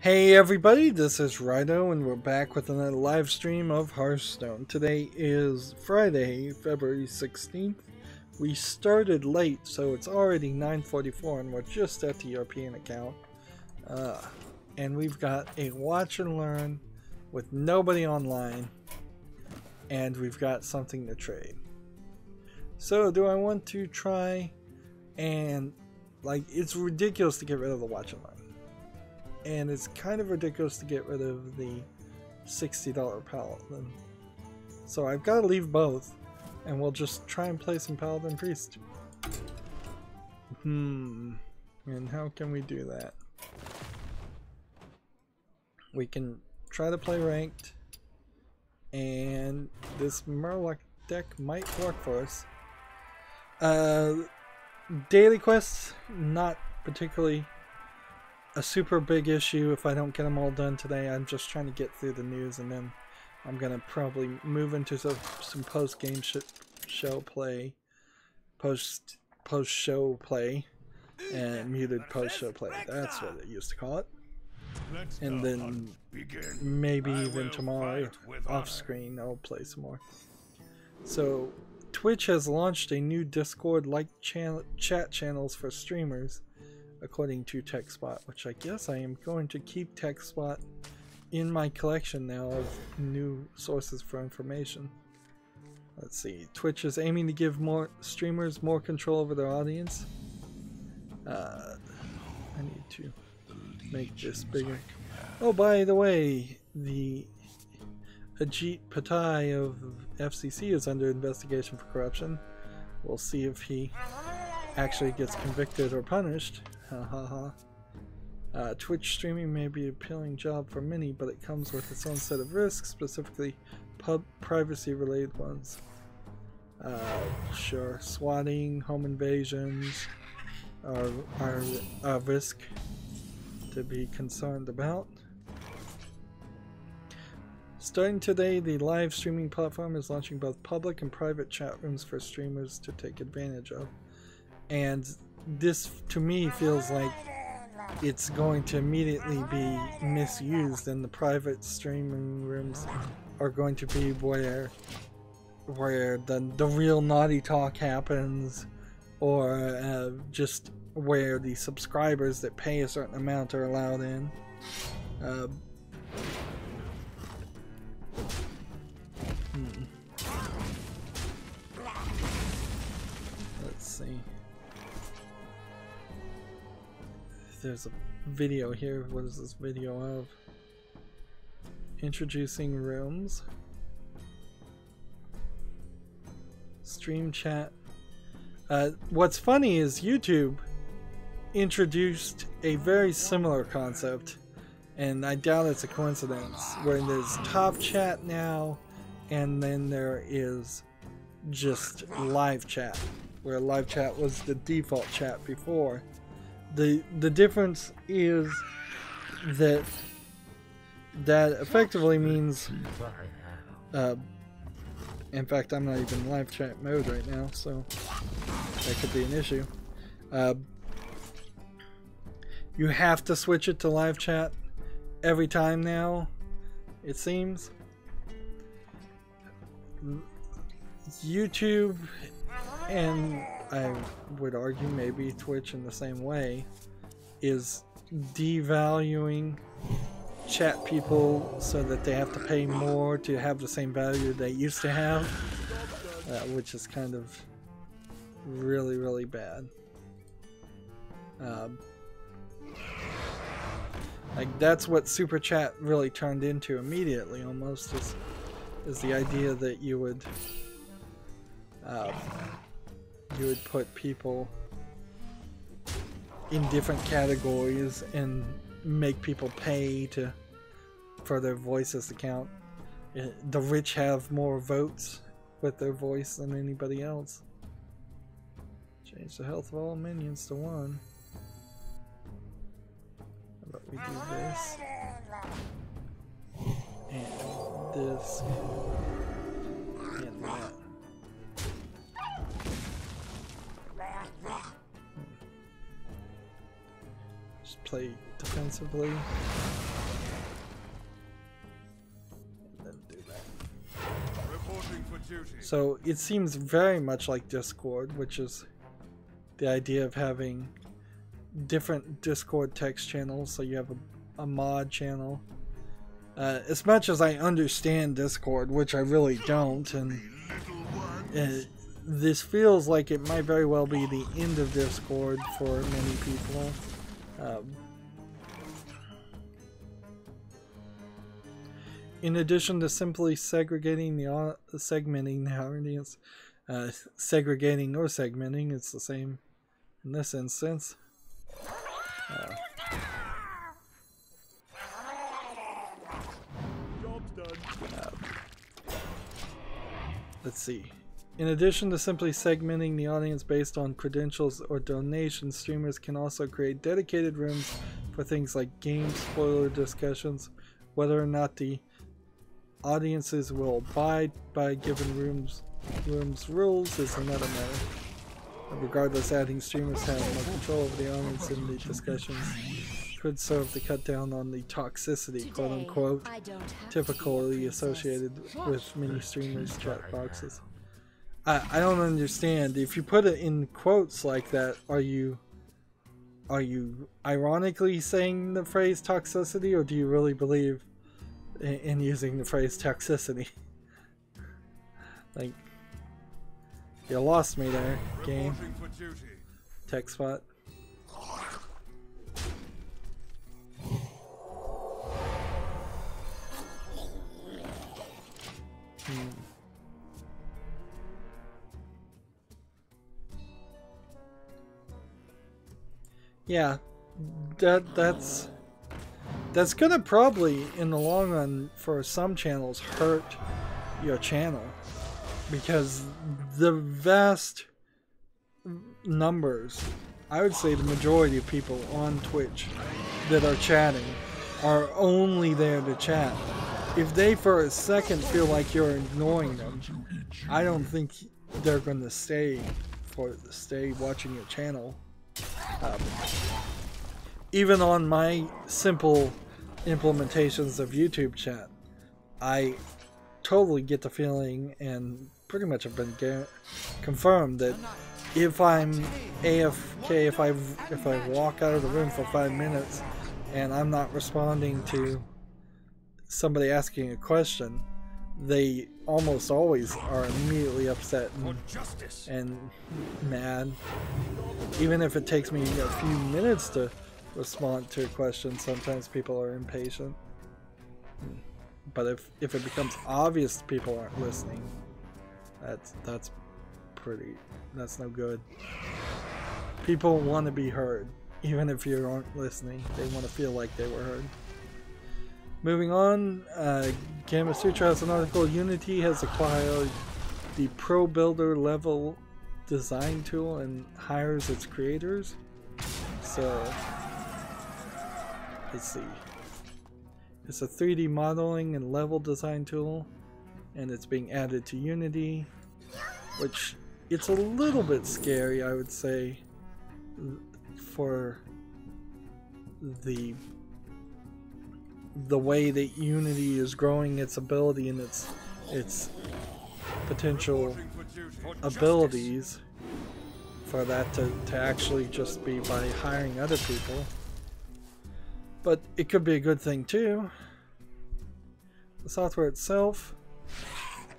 Hey everybody, this is Rydo and we're back with another live stream of Hearthstone. Today is Friday, February 16th. We started late, so it's already 9:44 and we're just at the European account. And we've got a watch and learn with nobody online, and we've got something to trade. So do I want to try and, it's ridiculous to get rid of the watch and learn. And it's kind of ridiculous to get rid of the $60 Paladin. So I've got to leave both, and we'll just try and play some Paladin Priest. And how can we do that? We can try to play ranked, and this Murloc deck might work for us. Daily quests, not particularly a super big issue if I don't get them all done today. I'm just trying to get through the news, and then I'm gonna probably move into some post-game show play, post-show play, and muted post-show play. That's what they used to call it. And then maybe even tomorrow off-screen I'll play some more. So Twitch has launched a new Discord-like chat channels for streamers, according to TechSpot, which I guess I am going to keep TechSpot in my collection now of new sources for information. Let's see. Twitch is aiming to give more streamers more control over their audience. I need to make this bigger. Oh, by the way, the Ajit Patai of FCC is under investigation for corruption. We'll see if he actually gets convicted or punished. Twitch streaming may be an appealing job for many, but it comes with its own set of risks, specifically privacy related ones. Sure, swatting, home invasions are a risk to be concerned about. Starting today, the live streaming platform is launching both public and private chat rooms for streamers to take advantage of. And this, to me, feels like it's going to immediately be misused, and the private streaming rooms are going to be where the real naughty talk happens, or just where the subscribers that pay a certain amount are allowed in. Let's see. There's a video here. What is this video of? Introducing rooms. Stream chat. What's funny is YouTube introduced a very similar concept, and I doubt it's a coincidence, where there's top chat now, and then there is just live chat, where live chat was the default chat before. The difference is that effectively means, in fact, I'm not even in live chat mode right now, so that could be an issue. You have to switch it to live chat every time now, it seems. YouTube, and I would argue maybe Twitch in the same way, is devaluing chat people so that they have to pay more to have the same value they used to have, which is kind of really, really bad. Like, that's what Super Chat really turned into immediately, almost, is the idea that you would put people in different categories and make people pay for their voices to count. The rich have more votes with their voice than anybody else. Change the health of all minions to 1. How about we do this? And this. And that. Just play defensively. So it seems very much like Discord, which is the idea of having different Discord text channels. So you have a mod channel. As much as I understand Discord, which I really don't, and this feels like it might very well be the end of Discord for many people. In addition to simply segregating segmenting the audience, segregating or segmenting, it's the same in this instance. Let's see. In addition to simply segmenting the audience based on credentials or donations, streamers can also create dedicated rooms for things like game spoiler discussions. Whether or not the audiences will abide by given rooms rules is another matter. Regardless, adding streamers having more control over the audience in the discussions could serve to cut down on the toxicity, quote unquote, typically associated with many streamers' chat boxes. I don't understand. If you put it in quotes like that, are you ironically saying the phrase toxicity, or do you really believe in using the phrase toxicity? Like, you lost me there, game. Tech spot. Yeah, that's gonna probably in the long run for some channels hurt your channel, because the vast numbers, I would say the majority of people on Twitch that are chatting are only there to chat. If they for a second feel like you're ignoring them, I don't think they're gonna stay watching your channel. Even on my simple implementations of YouTube chat, I totally get the feeling, and pretty much have been confirmed, that if I'm AFK, if I walk out of the room for 5 minutes and I'm not responding to somebody asking a question, they almost always are immediately upset and mad. Even if it takes me a few minutes to respond to a question, sometimes people are impatient. But if it becomes obvious people aren't listening, that's no good. People want to be heard, even if you aren't listening. They want to feel like they were heard. Moving on, Gamma Sutra has an article. Unity has acquired the Pro Builder level design tool and hires its creators. So, let's see. It's a 3D modeling and level design tool, and it's being added to Unity, which it's a little bit scary, I would say, for the way that Unity is growing its ability and its potential abilities, for that to actually just be by hiring other people. But it could be a good thing too. The software itself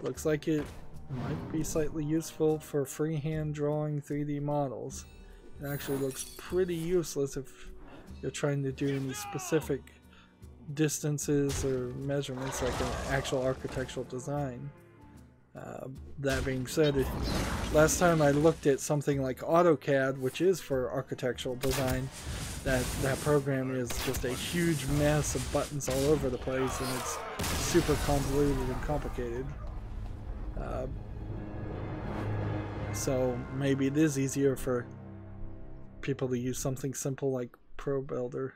looks like it might be slightly useful for freehand drawing 3D models. It actually looks pretty useless if you're trying to do any specific distances or measurements like an actual architectural design. That being said, last time I looked at something like AutoCAD, which is for architectural design, that program is just a huge mess of buttons all over the place, and it's super convoluted and complicated. So maybe it is easier for people to use something simple like Pro Builder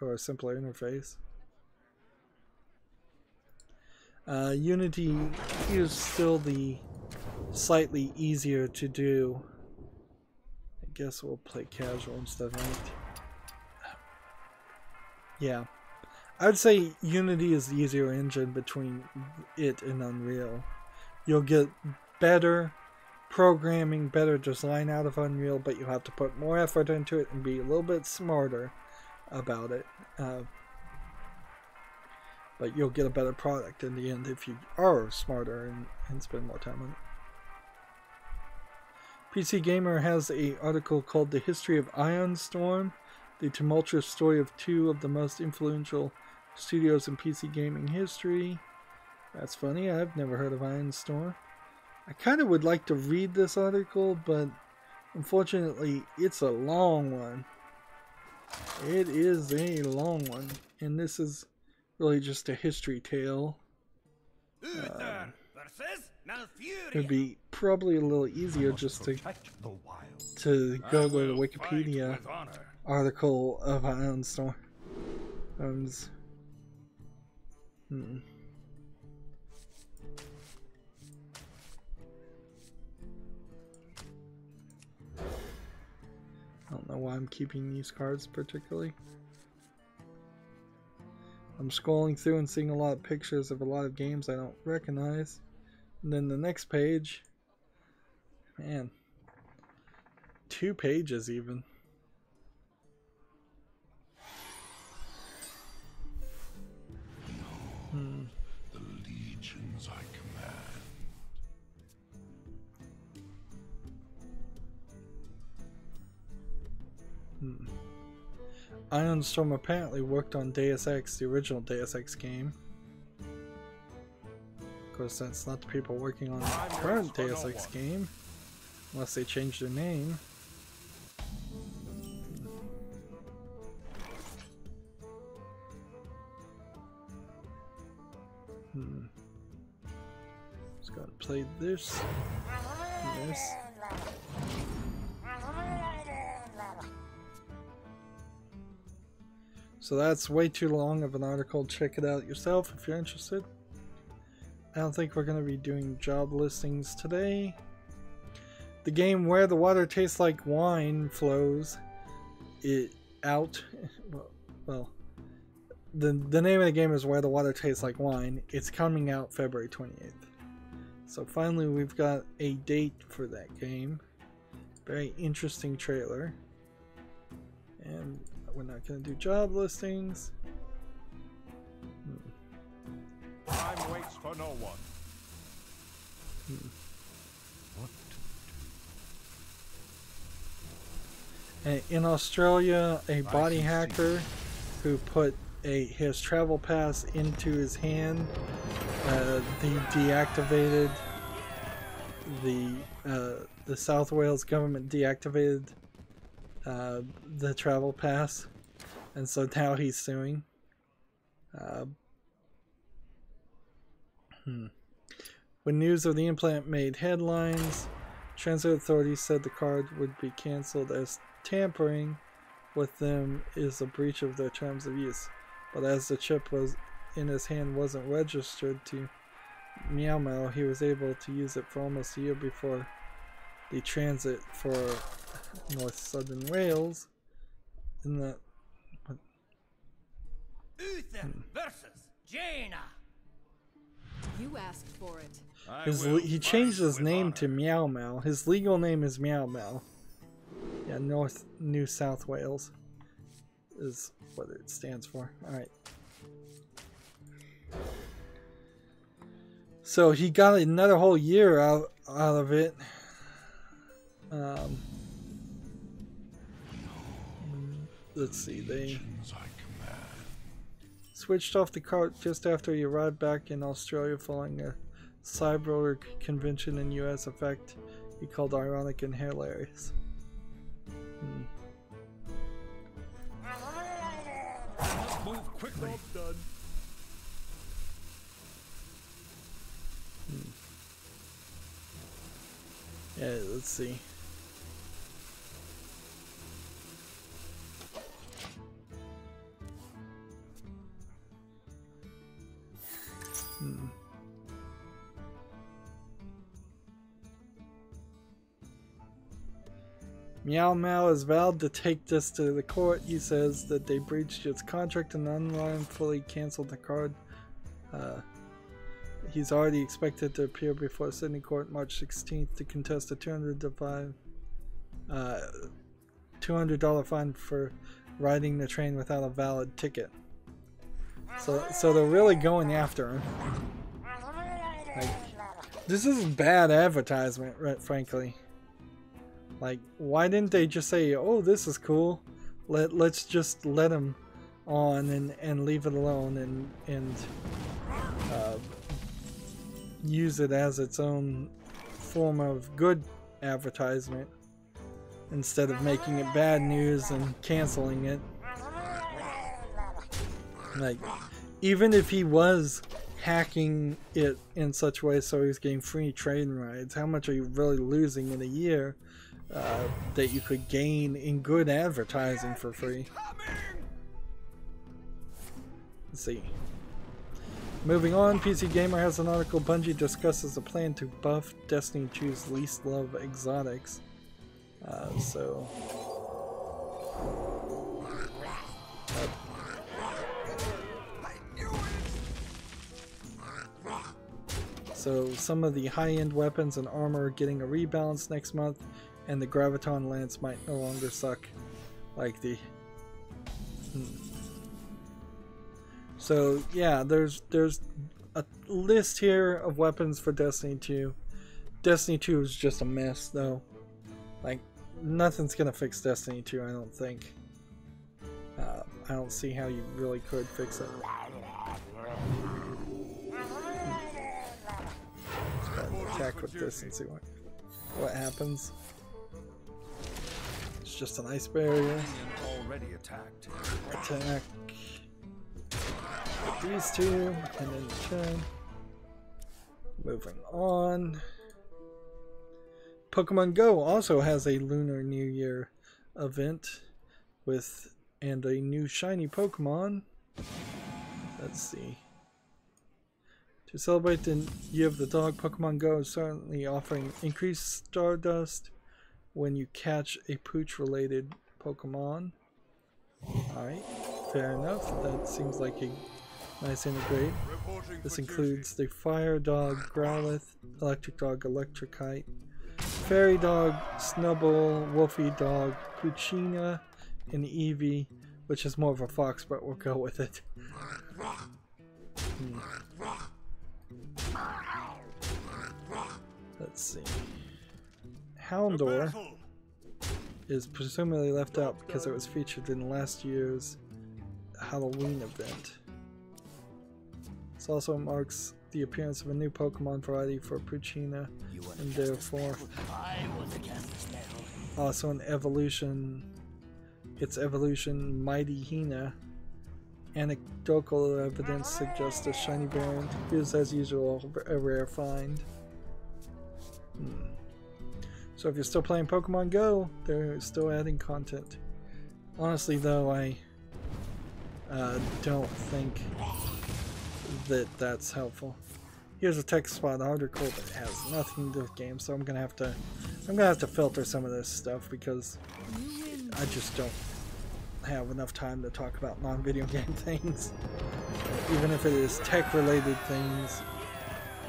or a simpler interface. Unity is still the slightly easier to do. I guess we'll play casual instead of ranked. Yeah, I would say Unity is the easier engine between it and Unreal. you'll get better programming, better design out of Unreal, but you have to put more effort into it and be a little bit smarter about it. But you'll get a better product in the end if you are smarter and spend more time on it. PC Gamer has an article called The History of Ion Storm, the tumultuous story of two of the most influential studios in PC gaming history. That's funny, I've never heard of Ion Storm. I kind of would like to read this article, but unfortunately it's a long one. It is a long one, and this is really just a history tale. It would be probably a little easier just to go to the Wikipedia article of Ion Storm. I don't know why I'm keeping these cards particularly. I'm scrolling through and seeing a lot of pictures of a lot of games I don't recognize. And then the next page, man, 2 pages even. The legions I command. Ion Storm apparently worked on Deus Ex, the original Deus Ex game. Of course, that's not the people working on the current Deus Ex game, unless they changed their name. Just gotta play this. And this. So that's way too long of an article. Check it out yourself if you're interested. I don't think we're going to be doing job listings today. The game Where the Water Tastes Like Wine flows out. Well, the name of the game is Where the Water Tastes Like Wine. It's coming out February 28th. So finally we've got a date for that game. Very interesting trailer. And we're not going to do job listings. Time waits for no one. And in Australia, a body hacker who put his travel pass into his hand, deactivated the South Wales government deactivated the travel pass, and so now he's suing. When news of the implant made headlines, transit authorities said the card would be cancelled as tampering with them is a breach of their terms of use. But as the chip was in his hand wasn't registered to Meow Meow, he was able to use it for almost a year before the transit for North Southern Wales. In that Uther versus Jaina. You asked for it. He changed his name to Meow Meow. His legal name is Meow Meow. Yeah, New South Wales is what it stands for. Alright. So he got another whole year out of it. Let's see, they switched off the cart just after he arrived back in Australia following a cyber convention in US effect he called ironic and hilarious. Move quickly. Done. Yeah, let's see. Meow Meow has vowed to take this to the court. He says that they breached its contract and unlawfully canceled the card. He's already expected to appear before Sydney Court March 16th to contest a $200 fine for riding the train without a valid ticket. So they're really going after him. Like, this is bad advertisement, right, frankly. Like, why didn't they just say, "Oh, this is cool. Let's just let him on and leave it alone and use it as its own form of good advertisement instead of making it bad news and canceling it." Like, even if he was hacking it in such a way so he was getting free train rides, how much are you really losing in a year that you could gain in good advertising for free? Let's see. Moving on, PC Gamer has an article. Bungie discusses a plan to buff Destiny 2's least loved exotics. So some of the high-end weapons and armor are getting a rebalance next month, and the Graviton Lance might no longer suck like the... So yeah, there's a list here of weapons for Destiny 2. Destiny 2 is just a mess, though. Like, nothing's gonna fix Destiny 2, I don't think. I don't see how you really could fix it. Attack with this and see what happens. It's just an ice barrier. Already attacked. Attack with these two and then turn. Moving on. Pokemon Go also has a Lunar New Year event and a new shiny Pokemon. Let's see. To celebrate the Year of the Dog, Pokemon Go is certainly offering increased Stardust when you catch a Pooch-related Pokemon. Alright, fair enough. That seems like a nice integrate. This includes the Fire Dog, Growlithe, Electric Dog, Electrikite, Fairy Dog, Snubbull, Wolfie Dog, Poochyena, and Eevee, which is more of a fox, but we'll go with it. Let's see. Houndour is presumably left out because it was featured in last year's Halloween event. This also marks the appearance of a new Pokemon variety for Poochyena, and therefore also an evolution. Its evolution, Mighty Hina. Anecdotal evidence suggests a shiny variant is, as usual, a rare find. So if you're still playing Pokemon Go, they're still adding content. Honestly, though, I don't think that that's helpful. Here's a text spot article that has nothing to do with games, so I'm gonna have to filter some of this stuff because I just don't have enough time to talk about non-video game things. Even if it is tech-related things,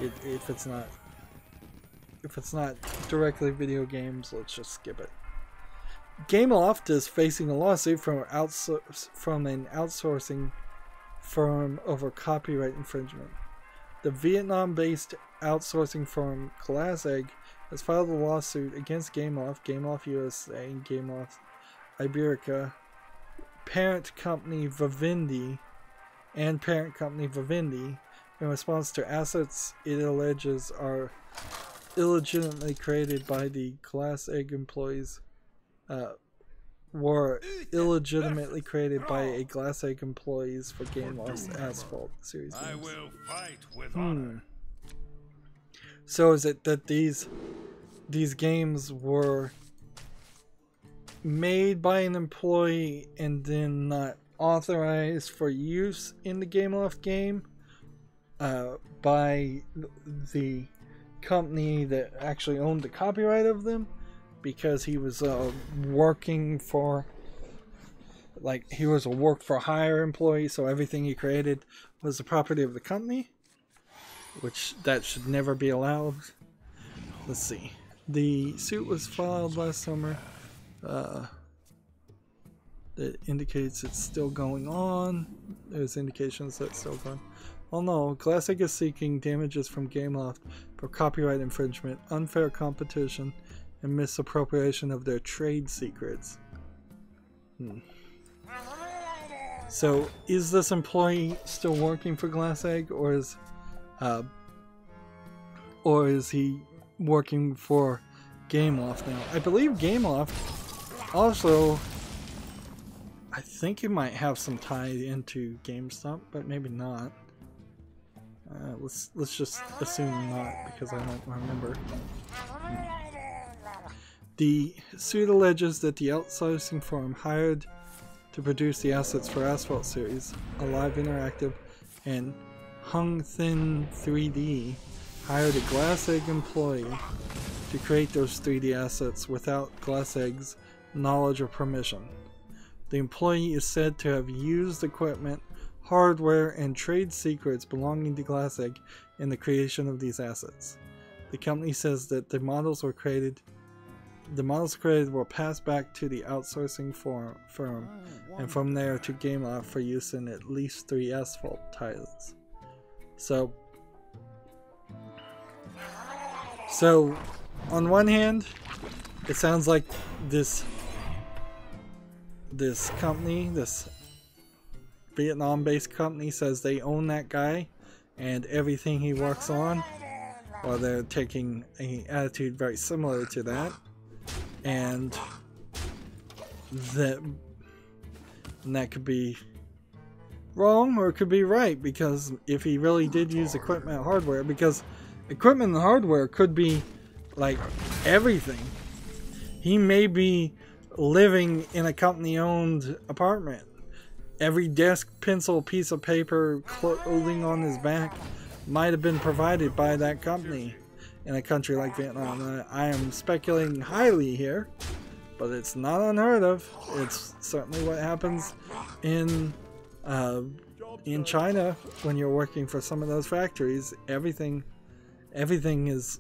if it's not directly video games, let's just skip it. Gameloft is facing a lawsuit from an outsourcing firm over copyright infringement. The Vietnam-based outsourcing firm Glassegg has filed a lawsuit against Gameloft, Gameloft USA, and Gameloft Iberica, parent company Vivendi, in response to assets it alleges are illegitimately created by the Glassegg employees, were illegitimately created by a Glassegg employees for Gameloft's Asphalt series games. I will fight with honor. So is it that these games were made by an employee and then not authorized for use in the Gameloft game by the company that actually owned the copyright of them, because he was working for, like, he was a work for hire employee, so everything he created was the property of the company? which that should never be allowed. Let's see. The suit was filed last summer. That indicates it's still going on. There's indications that it's still going on. Oh no, Classic is seeking damages from Gameloft for copyright infringement, unfair competition, and misappropriation of their trade secrets. So, is this employee still working for Glassegg, or is he working for Gameloft now? I believe Gameloft also, I think he might have some tie into GameStop, but maybe not. Let's just assume not, because I don't remember. The suit alleges that the outsourcing firm hired to produce the assets for Asphalt series, Alive Interactive, and Hung Thin 3D hired a Glassegg employee to create those 3D assets without Glassegg's knowledge or permission. The employee is said to have used equipment, hardware, and trade secrets belonging to Glassegg in the creation of these assets. The company says that the models created were passed back to the outsourcing firm and from there to Gameloft for use in at least 3 Asphalt titles. So on one hand, it sounds like this company, this Vietnam-based company, says they own that guy and everything he works on, while they're taking an attitude very similar to that, and that could be wrong or it could be right, because if he really did use equipment and hardware, because equipment and hardware could be like everything. He may be living in a company-owned apartment. Every desk, pencil, piece of paper, clothing on his back might have been provided by that company in a country like Vietnam. I am speculating highly here, but it's not unheard of. It's certainly what happens in China when you're working for some of those factories. Everything is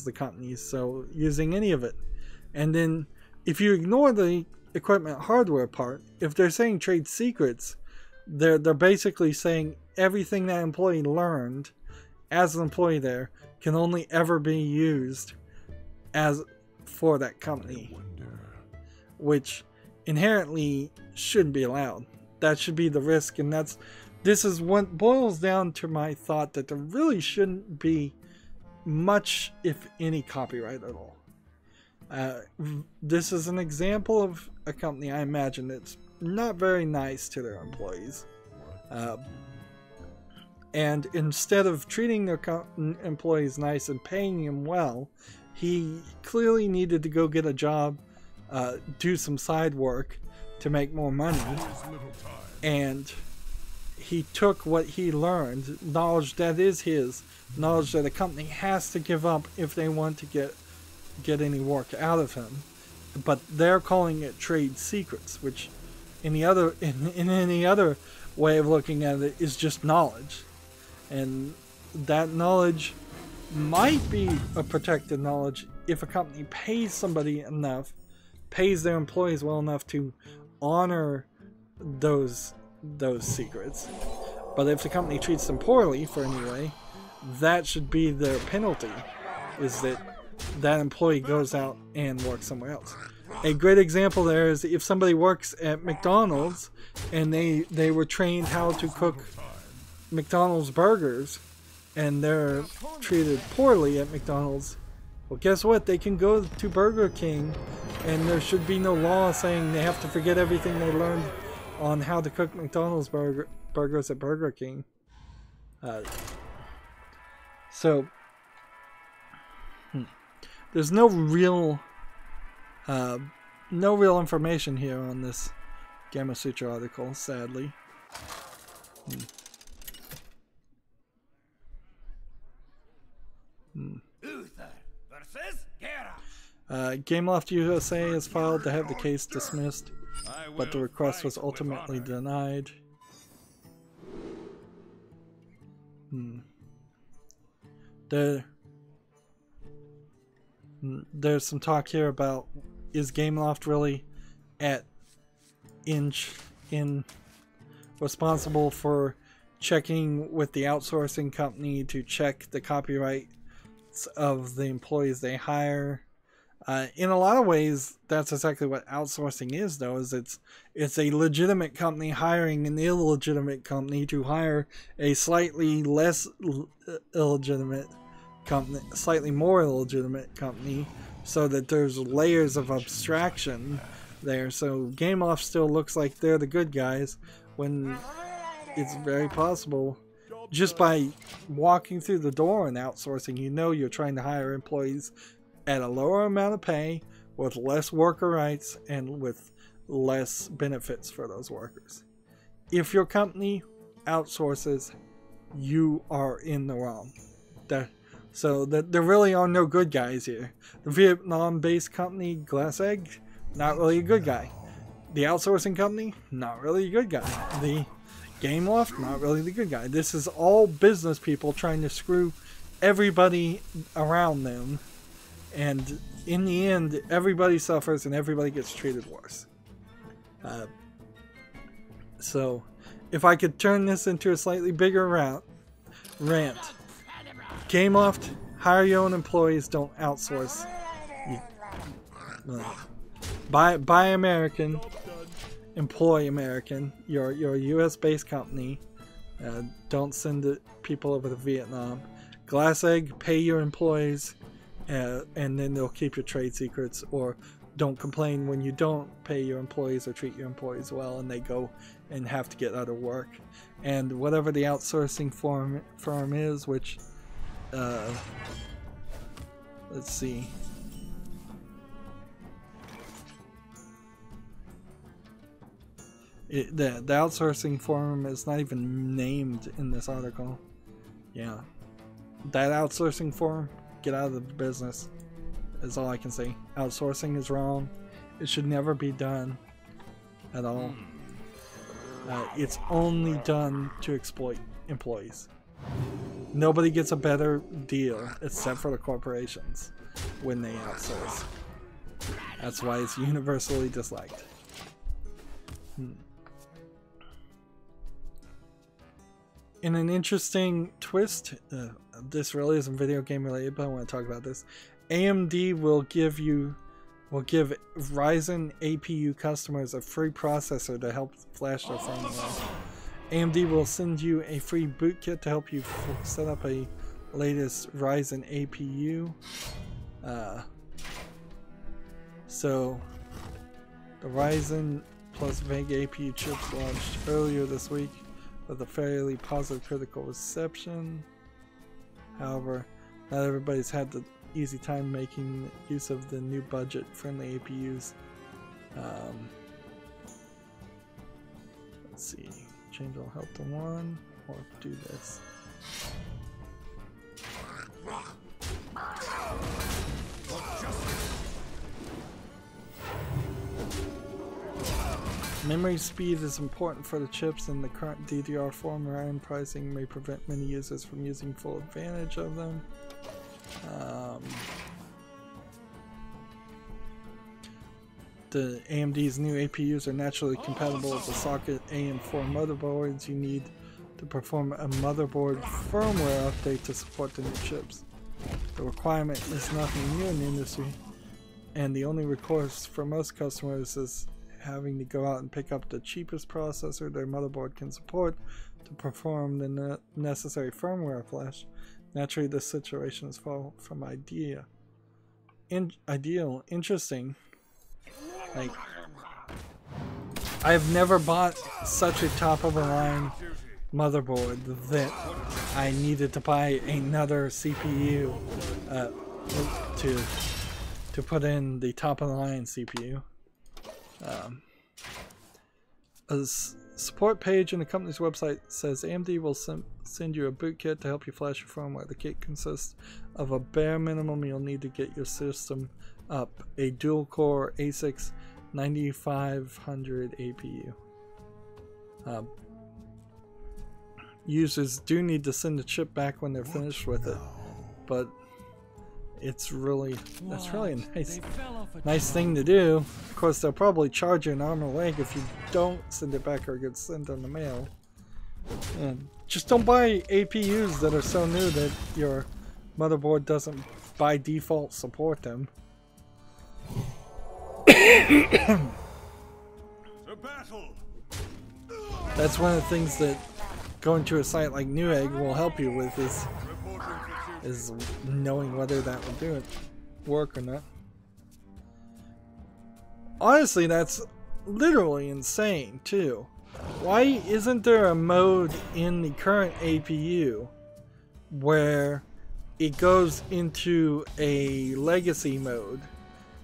the company's, so using any of it. And then if you ignore the equipment hardware part, if they're saying trade secrets, they're basically saying everything that employee learned as an employee there can only ever be used as for that company, which inherently shouldn't be allowed. That should be the risk, and this is what boils down to my thought that there really shouldn't be much, if any, copyright at all. This is an example of a company, I imagine, that's not very nice to their employees. And instead of treating their employees nice and paying them well, he clearly needed to go get a job, do some side work to make more money. And he took what he learned, knowledge that is his, knowledge that a company has to give up if they want to get any work out of him, but they're calling it trade secrets, which in any other way of looking at it is just knowledge, and that knowledge might be a protected knowledge if a company pays somebody enough, pays their employees well enough to honor those secrets. But if the company treats them poorly for any way, that should be their penalty, is that employee goes out and works somewhere else. A great example there is if somebody works at McDonald's and they were trained how to cook McDonald's burgers and they're treated poorly at McDonald's, well, guess what? They can go to Burger King, and there should be no law saying they have to forget everything they learned on how to cook McDonald's burgers at Burger King. There's no real information here on this Gamma Sutra article, sadly. Gameloft USA has filed to have the case dismissed, but the request was ultimately denied. There's some talk here about, is Gameloft really responsible for checking with the outsourcing company to check the copyrights of the employees they hire? In a lot of ways, that's exactly what outsourcing is, though. Is it's a legitimate company hiring an illegitimate company to hire a slightly less illegitimate company, slightly more illegitimate company, so that there's layers of abstraction there. So Gameloft still looks like they're the good guys, when it's very possible, just by walking through the door and outsourcing, you know you're trying to hire employees at a lower amount of pay, with less worker rights, and with less benefits for those workers. If your company outsources, you are in the wrong. So there really are no good guys here. The Vietnam-based company Glass Egg, not really a good guy. The outsourcing company, not really a good guy. The Gameloft, not really the good guy. This is all business people trying to screw everybody around them. And in the end, everybody suffers and everybody gets treated worse. So, if I could turn this into a slightly bigger rant. Gameloft, hire your own employees, don't outsource. Buy American, employ American. You're a US-based company. Don't send people over to Vietnam. Glass Egg, pay your employees. And then they'll keep your trade secrets, or don't complain when you don't pay your employees or treat your employees well and they go and have to get out of work. And whatever the outsourcing firm is, which let's see, the outsourcing firm is not even named in this article. Yeah, that outsourcing firm, get out of the business, is all I can say. Outsourcing is wrong. It should never be done at all. It's only done to exploit employees. Nobody gets a better deal except for the corporations when they outsource. That's why it's universally disliked. In an interesting twist, this really isn't video game related, but I want to talk about this. AMD will give Ryzen APU customers a free processor to help flash their firmware. AMD will send you a free boot kit to help you set up a latest Ryzen APU. So the Ryzen plus Vega APU chips launched earlier this week with a fairly positive critical reception. However, not everybody's had the easy time making use of the new budget-friendly APUs. Let's see, change all health to 1, or do this. Memory speed is important for the chips, and the current DDR4 RAM pricing may prevent many users from using full advantage of them. The AMD's new APUs are naturally compatible with the socket AM4 motherboards you need to perform a motherboard firmware update to support the new chips. The requirement is nothing new in the industry, and the only recourse for most customers is having to go out and pick up the cheapest processor their motherboard can support to perform the necessary firmware flash. Naturally, this situation is far from ideal. Interesting. Like, I've never bought such a top-of-the-line motherboard that I needed to buy another CPU to put in the top-of-the-line CPU. A support page in the company's website says AMD will send you a boot kit to help you flash your firmware. The kit consists of a bare minimum you'll need to get your system up: a dual-core A6 9500 APU. Users do need to send the chip back when they're finished with it, but that's really a nice thing to do. Of course, they'll probably charge you an arm and a leg if you don't send it back or it gets sent in the mail. And just don't buy APUs that are so new that your motherboard doesn't by default support them. That's one of the things that going to a site like Newegg will help you with is knowing whether that will work or not. Honestly, that's literally insane too. Why isn't there a mode in the current APU where it goes into a legacy mode?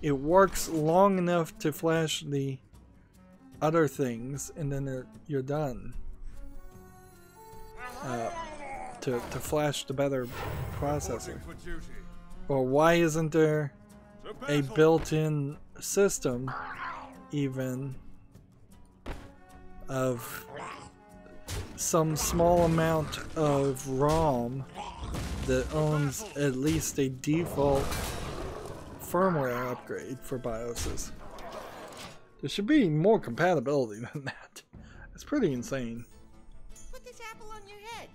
It works long enough to flash the other things, and then you're done. To flash the better processor. Or why isn't there a built-in system even of some small amount of ROM that owns at least a default firmware upgrade for BIOSes? There should be more compatibility than that. It's pretty insane. Put this apple on your head.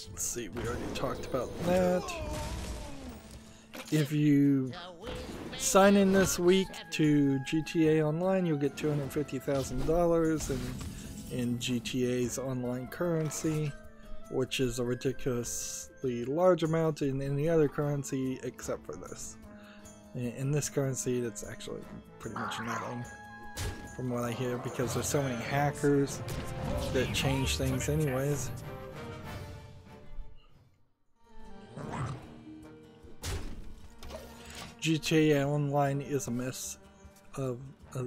Let's see, we already talked about that. If you sign in this week to GTA Online, you'll get $250,000 in GTA's online currency, which is a ridiculously large amount in any other currency except for this. In this currency, that's actually pretty much nothing, from what I hear, because there's so many hackers that change things anyways. GTA Online is a mess of a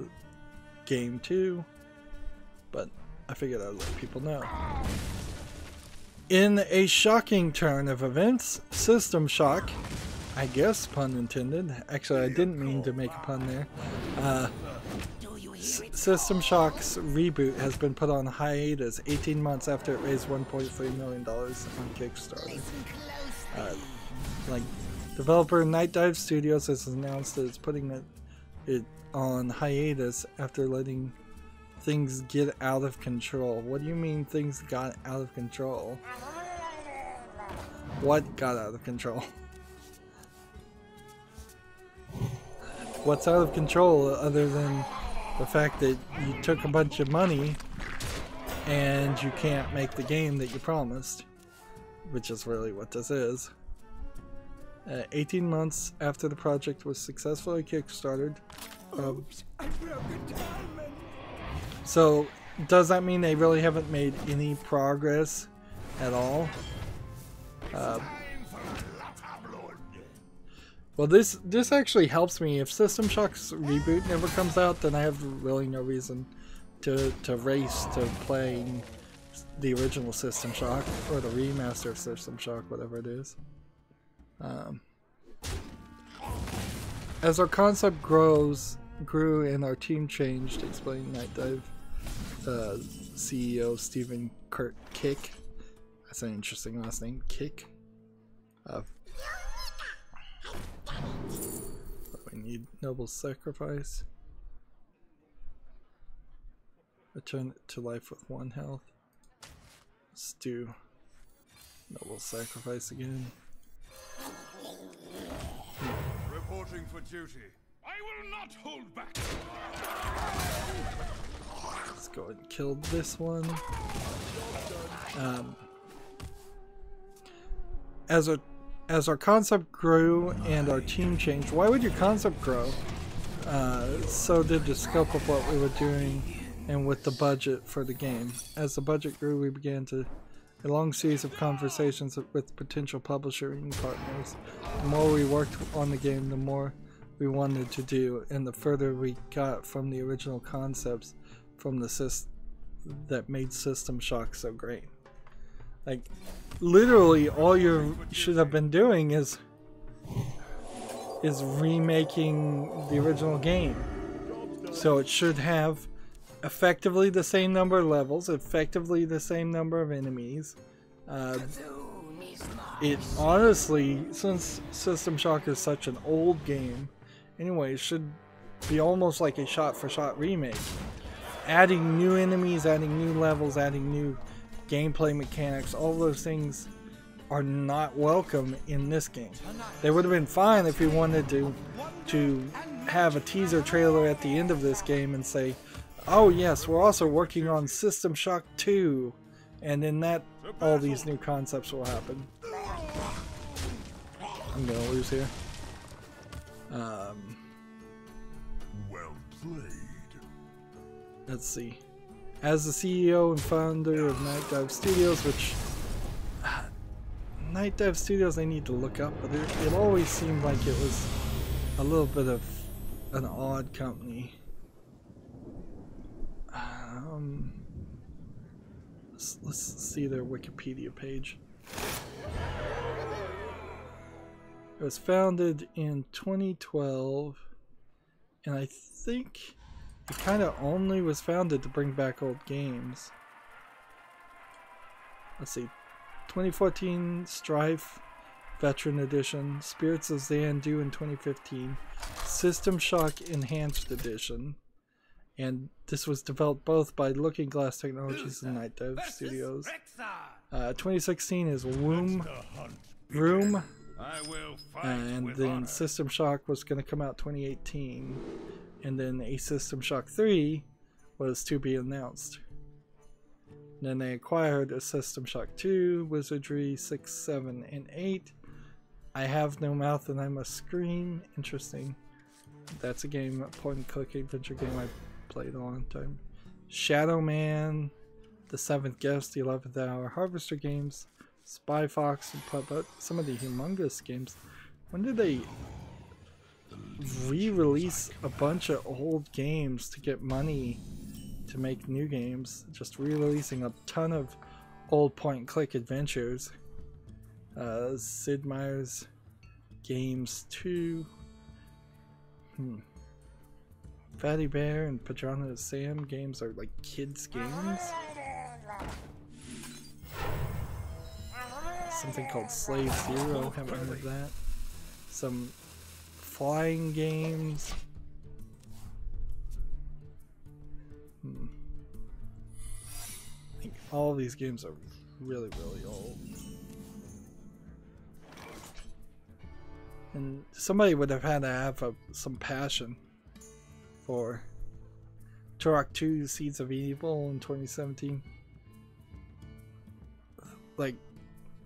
game too, but I figured I'd let people know. In a shocking turn of events, System Shock, I guess, pun intended. Actually, I didn't mean to make a pun there. System Shock's reboot has been put on hiatus 18 months after it raised $1.3 million on Kickstarter. Developer Night Dive Studios has announced that it's putting it on hiatus after letting things get out of control. What do you mean things got out of control? What got out of control? What's out of control other than the fact that you took a bunch of money and you can't make the game that you promised, which is really what this is. 18 months after the project was successfully kickstarted. So does that mean they really haven't made any progress at all? Well, this actually helps me. If System Shock's reboot never comes out, then I have really no reason to race to playing the original System Shock or the remaster of System Shock, whatever it is. As our concept grew and our team changed, explained Night Dive CEO Stephen Kick. That's an interesting last name, Kick. We need noble sacrifice. Return it to life with 1 health. Let's do noble sacrifice again. Reporting for duty. I will not hold back. Let's go ahead and kill this one. As our concept grew and our team changed, why would your concept grow? So did the scope of what we were doing and with the budget for the game. As the budget grew, we began a long series of conversations with potential publishing partners. The more we worked on the game, the more we wanted to do, and the further we got from the original concepts from the that made System Shock so great. Like, literally all you should have been doing is remaking the original game. So it should have effectively the same number of levels, effectively the same number of enemies, It honestly, since System Shock is such an old game, anyway, it should be almost like a shot-for-shot remake. Adding new enemies, adding new levels, adding new gameplay mechanics, all those things are not welcome in this game. They would have been fine if you wanted to have a teaser trailer at the end of this game and say, oh yes, we're also working on System Shock 2, and in that all these new concepts will happen. I'm gonna lose here. Well played. Let's see. As the CEO and founder of Night Dive Studios, which Night Dive Studios they need to look up, but it always seemed like it was a little bit of an odd company. Let's see their Wikipedia page. It was founded in 2012, and I think it kind of only was founded to bring back old games. Let's see. 2014 Strife Veteran Edition, Spirits of Xanadu in 2015, System Shock Enhanced Edition, and this was developed both by Looking Glass Technologies and Night Dive Studios. 2016 is Room, and then System Shock was going to come out 2018, and then a System Shock 3 was to be announced. Then they acquired a System Shock 2, Wizardry 6, 7, and 8. I Have No Mouth and I Must Scream. Interesting. That's a game, a point-and-click adventure game I played a long time. Shadow Man, The Seventh Guest, The 11th Hour, Harvester Games, Spy Fox, and Puppet. Some of the humongous games. When did they re-release a bunch of old games to get money to make new games? Just re-releasing a ton of old point-and-click adventures. Sid Meier's Games 2. Fatty Bear and Pajana Sam games are like kids games. Something called Slave Zero, haven't heard of that. Some flying games. I think all of these games are really, really old. And somebody would have had to have some passion for Turok 2 Seeds of Evil in 2017. Like,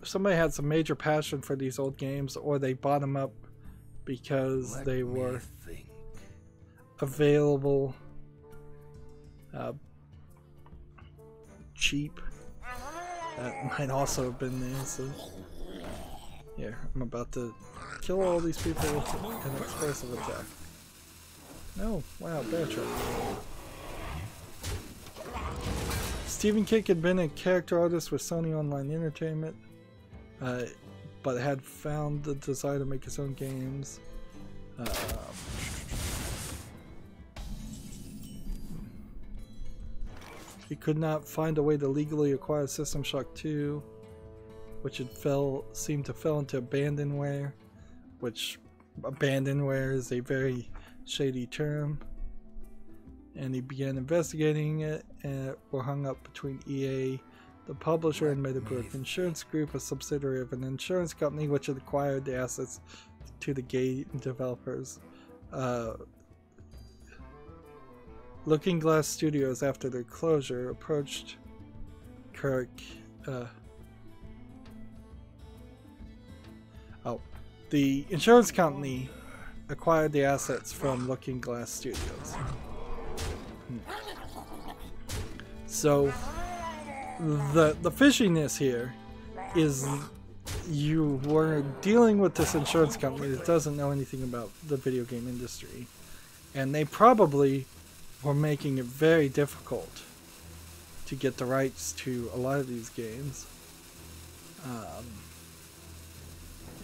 somebody had some major passion for these old games, or they bought them up because they were available cheap. That might also have been the answer. Here, I'm about to kill all these people with an explosive attack. No, wow, bad shot. Stephen King had been a character artist with Sony Online Entertainment, but had found the desire to make his own games. He could not find a way to legally acquire System Shock 2, which had seemed to fell into abandonware, which abandonware is a very shady term. And he began investigating it, and were hung up between EA, the publisher, and Meadowbrook Insurance Group, a subsidiary of an insurance company which had acquired the assets to the game developers. Looking Glass Studios, after their closure, approached Kirk. The insurance company acquired the assets from Looking Glass Studios. So the fishiness here is you were dealing with this insurance company that doesn't know anything about the video game industry, and they probably were making it very difficult to get the rights to a lot of these games.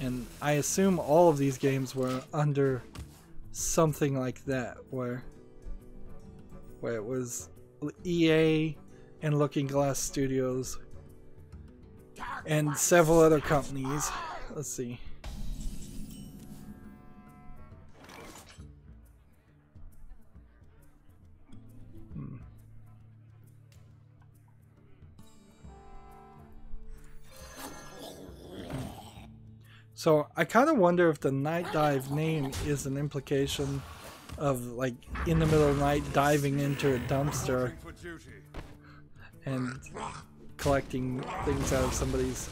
And I assume all of these games were under something like that, where it was EA and Looking Glass Studios and several other companies. Let's see. So I kind of wonder if the night dive name is an implication of like in the middle of the night diving into a dumpster and collecting things out of somebody's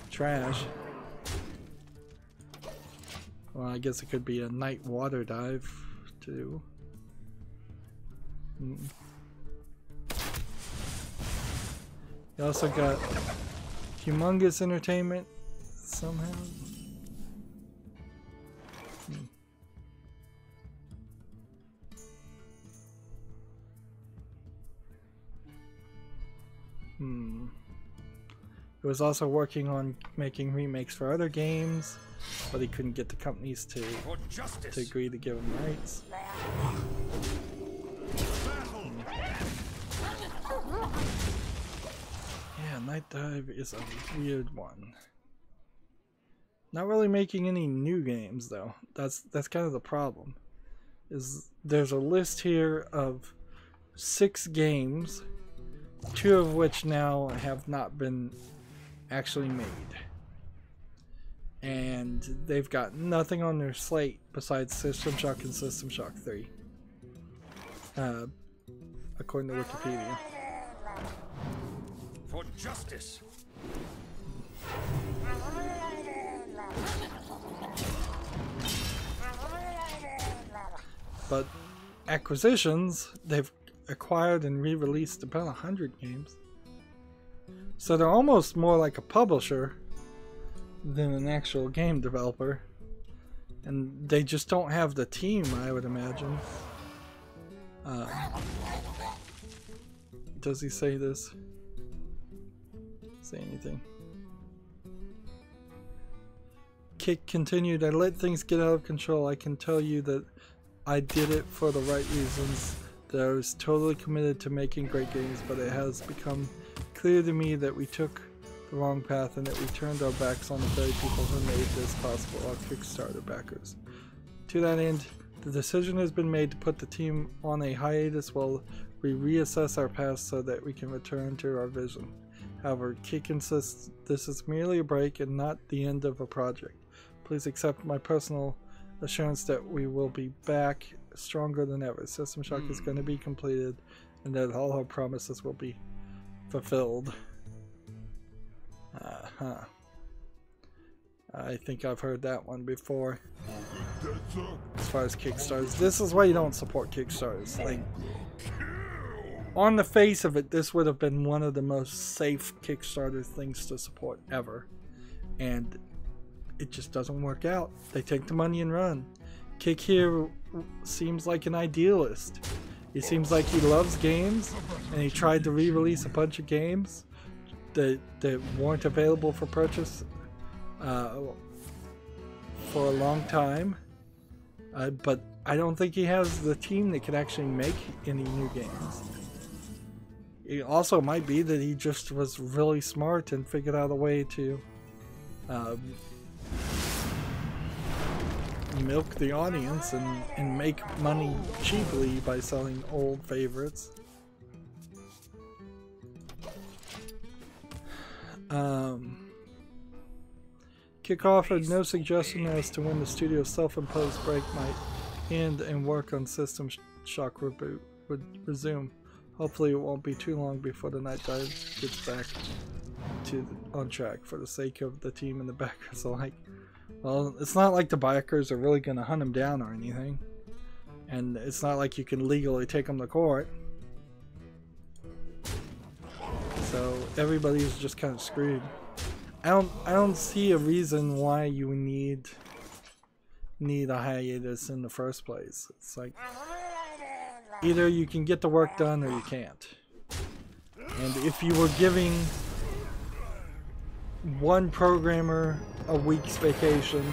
trash. Well, I guess it could be a night water dive too. You also got humongous entertainment somehow. He was also working on making remakes for other games, but he couldn't get the companies to agree to give him rights. Yeah, Night Dive is a weird one. Not really making any new games though. That's kind of the problem. Is there's a list here of 6 games, 2 of which now have not been actually made, and they've got nothing on their slate besides System Shock and System Shock 3, according to Wikipedia. For justice. But acquisitions, they've acquired and re-released about 100 games. So they're almost more like a publisher than an actual game developer. And they just don't have the team, I would imagine. Does he say this? Say anything? Kick continued, I let things get out of control. I can tell you that I did it for the right reasons. That I was totally committed to making great games, but it has become clear to me that we took the wrong path and that we turned our backs on the very people who made this possible, our Kickstarter backers. To that end, the decision has been made to put the team on a hiatus while we reassess our past so that we can return to our vision. However, Kick insists this is merely a break and not the end of a project. Please accept my personal assurance that we will be back stronger than ever. System Shock is going to be completed and that all our promises will be fulfilled. I think I've heard that one before. As far as Kickstarters, this is why you don't support Kickstarters. Like, on the face of it, this would have been one of the most safe Kickstarter things to support ever, and it just doesn't work out. They take the money and run. Kick here seems like an idealist. He seems like he loves games, and he tried to re-release a bunch of games that weren't available for purchase for a long time. But I don't think he has the team that can actually make any new games. It also might be that he just was really smart and figured out a way to milk the audience and make money cheaply by selling old favorites. Kick offered no suggestion as to when the studio's self-imposed break might end and work on System Shock reboot would resume. Hopefully it won't be too long before the Night Dive gets back on track for the sake of the team and the backers alike. Well, it's not like the backers are really going to hunt him down or anything. And it's not like you can legally take him to court. So everybody's just kind of screwed. I don't see a reason why you need a hiatus in the first place. It's like either you can get the work done or you can't. And if you were giving one programmer a week's vacation,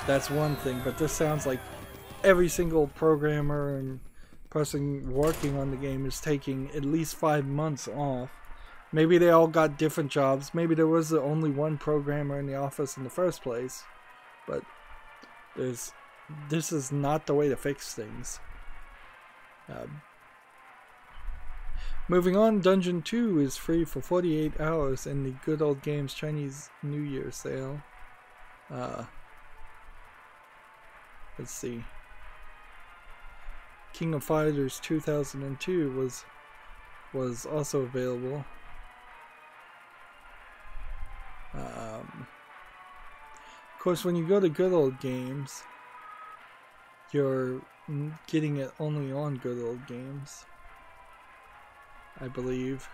that's one thing, but this sounds like every single programmer and person working on the game is taking at least 5 months off, Maybe they all got different jobs. Maybe there was only one programmer in the office in the first place. But this is not the way to fix things. Moving on, Dungeon 2 is free for 48 hours in the Good Old Games Chinese New Year sale. Let's see. King of Fighters 2002 was also available. Of course, when you go to Good Old Games, you're getting it only on Good Old Games, I believe.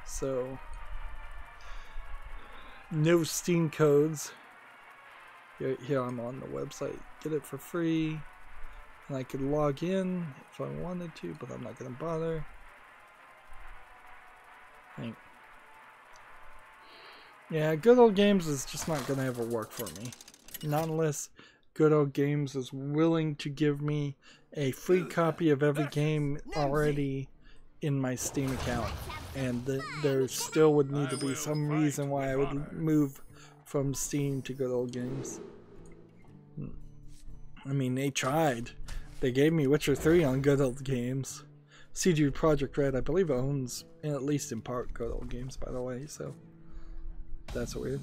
So, no Steam codes. Here I'm on the website. Get it for free. And I could log in if I wanted to, but I'm not going to bother. Yeah, Good Old Games is just not going to ever work for me. Not unless Good Old Games is willing to give me a free copy of every game already in my Steam account. And there still would need to be some reason why I would move from Steam to Good Old Games. I mean, they tried. They gave me Witcher 3 on Good Old Games. CG Project Red, I believe, owns, at least in part, Good Old Games, by the way, so that's weird.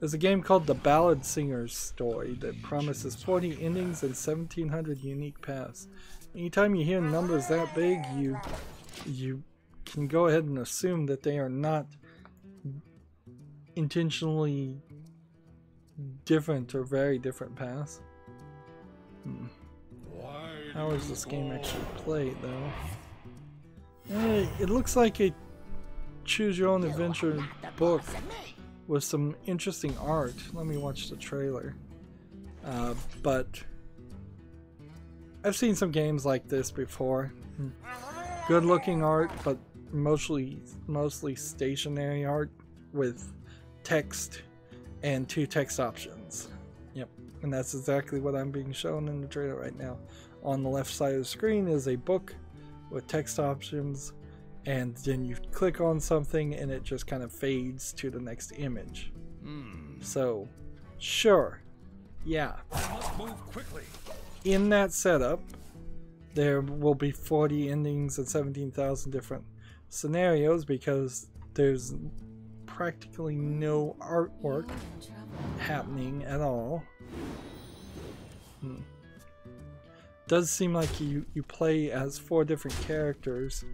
There's a game called The Ballad Singer's Story that promises 40 endings and 1,700 unique paths. Anytime you hear numbers that big, you can go ahead and assume that they are not intentionally different or very different paths. How is this game actually played, though? It looks like a choose-your-own-adventure book with some interesting art. Let me watch the trailer. But I've seen some games like this before. Good-looking art, but mostly stationary art with text and 2 text options. Yep, and that's exactly what I'm being shown in the trailer right now. On the left side of the screen is a book with text options, and then you click on something and it just kind of fades to the next image. So, sure, yeah. Move quickly. In that setup, there will be 40 endings and 17,000 different scenarios because there's practically no artwork happening at all. Does seem like you play as 4 different characters,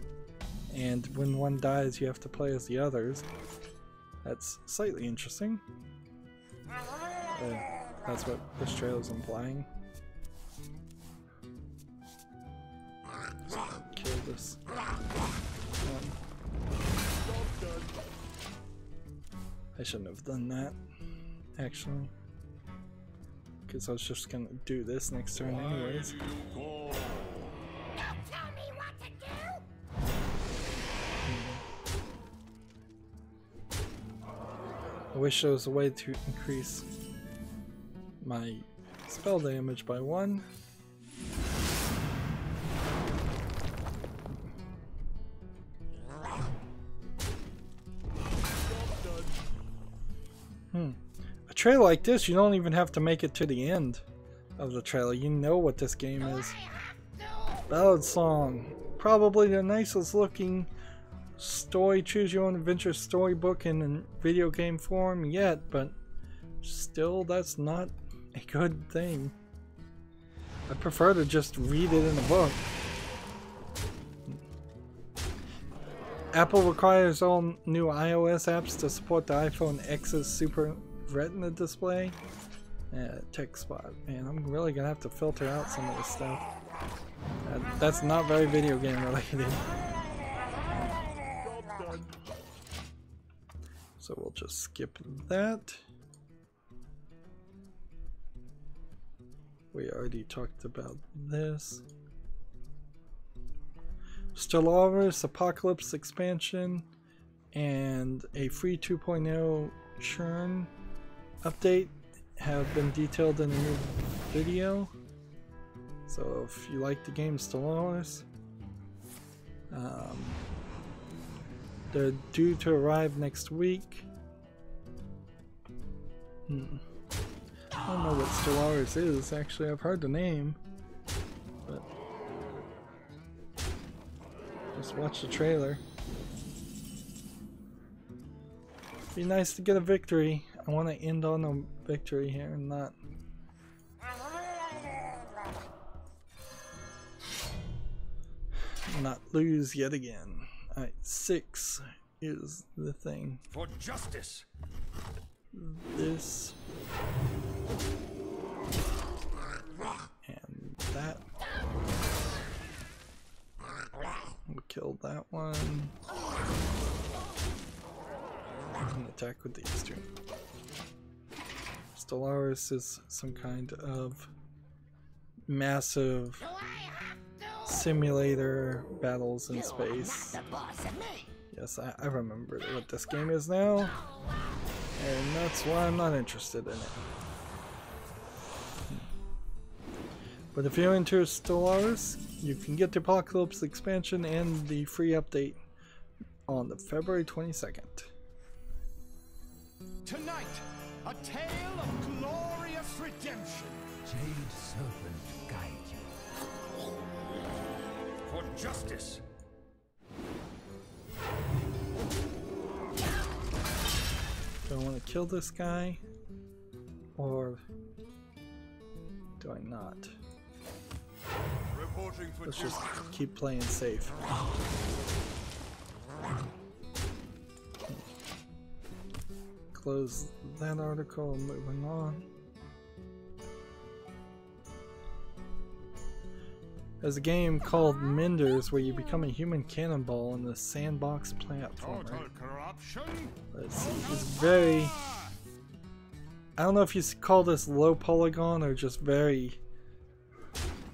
and when one dies you have to play as the others. That's slightly interesting. That's what this trailer is implying. So kill this one. I shouldn't have done that, actually, because I was just gonna do this next turn anyways. Don't tell me what to do! I wish there was a way to increase my spell damage by 1. A trailer like this, you don't even have to make it to the end of the trailer. You know what this game is. Ballad Song. Probably the nicest looking story, choose your own adventure storybook in video game form yet, but still, that's not a good thing. I prefer to just read it in a book. Apple requires all new iOS apps to support the iPhone X's Super Retina display. Tech spot. Man, I'm really gonna have to filter out some of this stuff. That's not very video game related. So we'll just skip that. We already talked about this. Stellaris Apocalypse expansion and a free 2.0 churn update have been detailed in a new video. So if you like the game Stellaris, They're due to arrive next week. I don't know what Stellaris is. Actually, I've heard the name, but just watch the trailer. Be nice to get a victory. I want to end on a victory here and not lose yet again. Alright, 6 is the thing. For justice. This and that. We'll kill that one. And attack with these two. Stellaris is some kind of massive simulator battles in space. Yes, I remember what this game is now, and that's why I'm not interested in it. But if you're into Stellaris, you can get the Apocalypse expansion and the free update on the February 22nd. Tonight, a tale of glorious redemption. Jade Serpent guide you. For justice. Do I want to kill this guy? Or do I not? Let's just keep playing safe. Close that article, moving on. There's a game called Menders where you become a human cannonball in the sandbox platformer. Let's see, it's very... I don't know if you call this low polygon or just very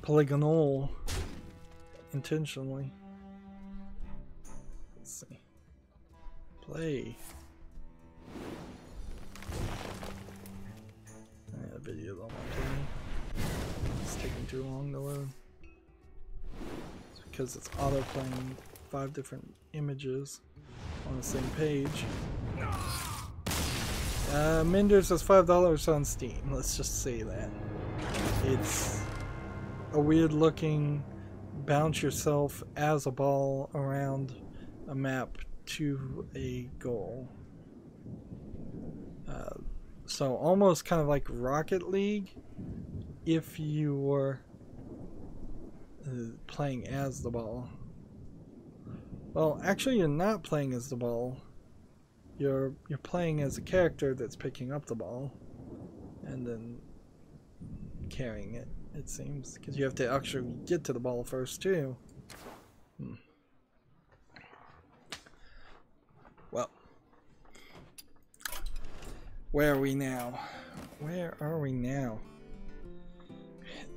polygonal intentionally. Let's see. Play. That video don't want to play. It's taking too long to load. It's because it's auto playing 5 different images on the same page. Menders is $5 on Steam. Let's just say that. It's a weird looking bounce yourself as a ball around a map to a goal. So almost kind of like Rocket League if you were playing as the ball. Well, actually you're not playing as the ball. You're playing as a character that's picking up the ball and then carrying it, it seems, because you have to actually get to the ball first too. Well, where are we now? Where are we now?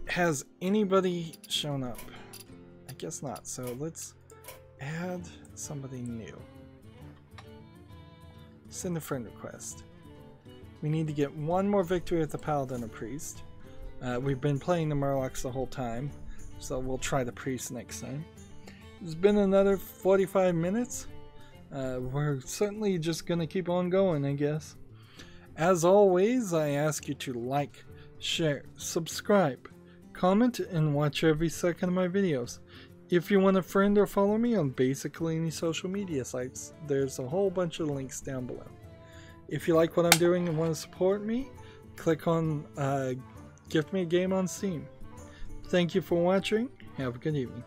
Has anybody shown up? I guess not, so let's add somebody new. Send a friend request. We need to get one more victory with the Paladin or Priest. We've been playing the Murlocs the whole time, so we'll try the Priest next time. It's been another 45 minutes. We're certainly just gonna keep on going, I guess. As always, I ask you to like, share, subscribe, comment, and watch every second of my videos. If you want to friend or follow me on basically any social media sites, there's a whole bunch of links down below. If you like what I'm doing and want to support me, click on Gift Me a Game on Steam. Thank you for watching. Have a good evening.